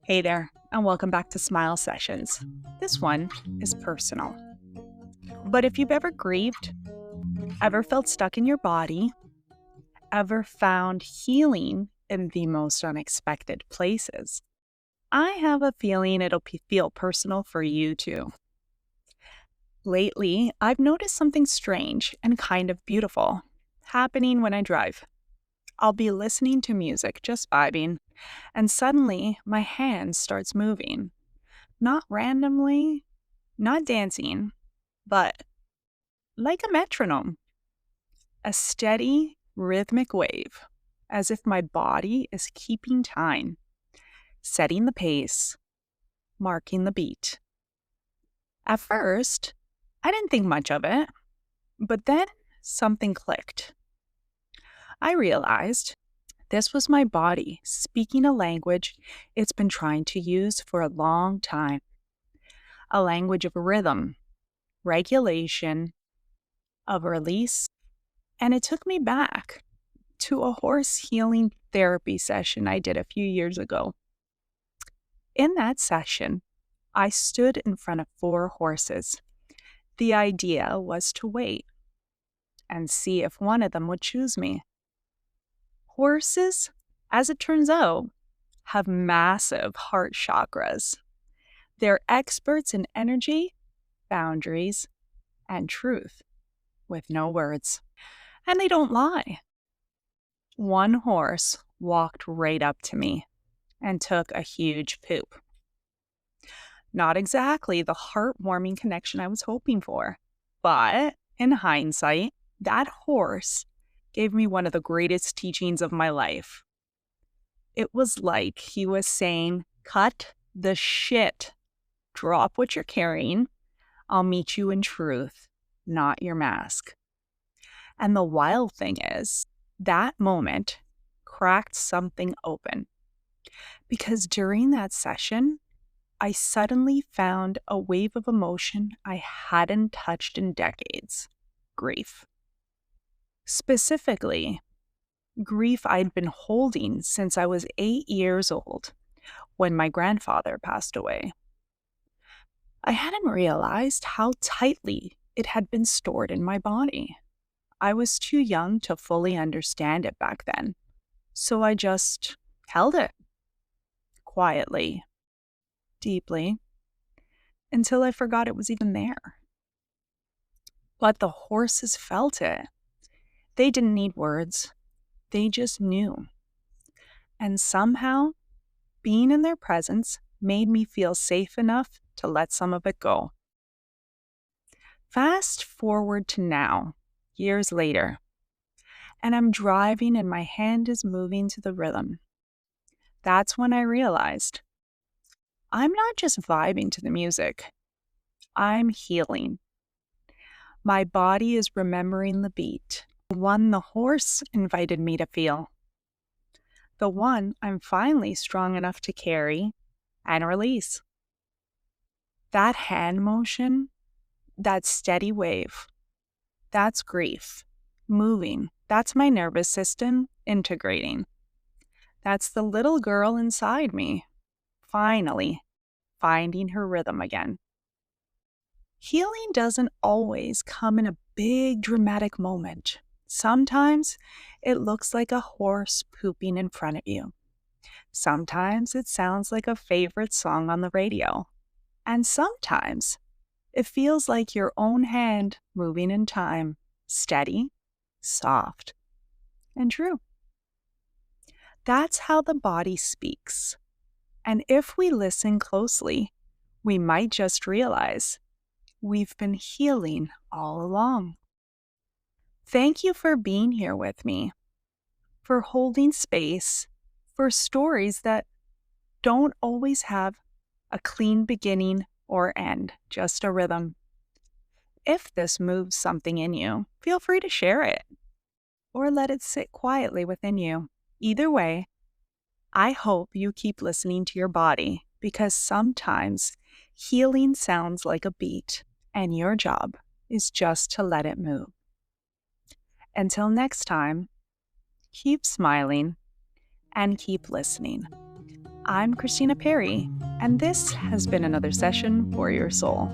Hey there, and welcome back to Smile Sessions. This one is personal. But if you've ever grieved, ever felt stuck in your body, ever found healing in the most unexpected places, I have a feeling feel personal for you too. Lately, I've noticed something strange and kind of beautiful happening when I drive. I'll be listening to music, just vibing, and suddenly my hand starts moving. Not randomly, not dancing, but like a metronome, a steady, rhythmic wave, as if my body is keeping time, setting the pace, marking the beat. At first, I didn't think much of it, but then something clicked. I realized this was my body speaking a language it's been trying to use for a long time, a language of rhythm, regulation, of release. And it took me back to a horse healing therapy session I did a few years ago. In that session, I stood in front of 4 horses. The idea was to wait and see if one of them would choose me. Horses, as it turns out, have massive heart chakras. They're experts in energy, boundaries, and truth with no words. And they don't lie. One horse walked right up to me and took a huge poop. Not exactly the heartwarming connection I was hoping for, but in hindsight, that horse gave me one of the greatest teachings of my life. It was like he was saying, "Cut the shit. Drop what you're carrying. I'll meet you in truth, not your mask." And the wild thing is, that moment cracked something open. Because during that session, I suddenly found a wave of emotion I hadn't touched in decades: grief. Specifically, grief I'd been holding since I was 8 years old when my grandfather passed away. I hadn't realized how tightly it had been stored in my body. I was too young to fully understand it back then, so I just held it quietly, deeply, until I forgot it was even there. But the horses felt it. They didn't need words, they just knew. And somehow, being in their presence made me feel safe enough to let some of it go. Fast forward to now, years later, and I'm driving and my hand is moving to the rhythm. That's when I realized I'm not just vibing to the music, I'm healing. My body is remembering the beat, the one the horse invited me to feel, the one I'm finally strong enough to carry and release. That hand motion, that steady wave, that's grief, moving. That's my nervous system integrating. That's the little girl inside me, finally finding her rhythm again. Healing doesn't always come in a big dramatic moment. Sometimes it looks like a horse pooping in front of you. Sometimes it sounds like a favorite song on the radio. And sometimes it feels like your own hand moving in time, steady, soft, and true. That's how the body speaks. And if we listen closely, we might just realize we've been healing all along. Thank you for being here with me, for holding space, for stories that don't always have a clean beginning or end, just a rhythm. If this moves something in you, feel free to share it or let it sit quietly within you. Either way, I hope you keep listening to your body, because sometimes healing sounds like a beat, and your job is just to let it move. Until next time, keep smiling and keep listening. I'm Christina Perry, and this has been another session for your soul.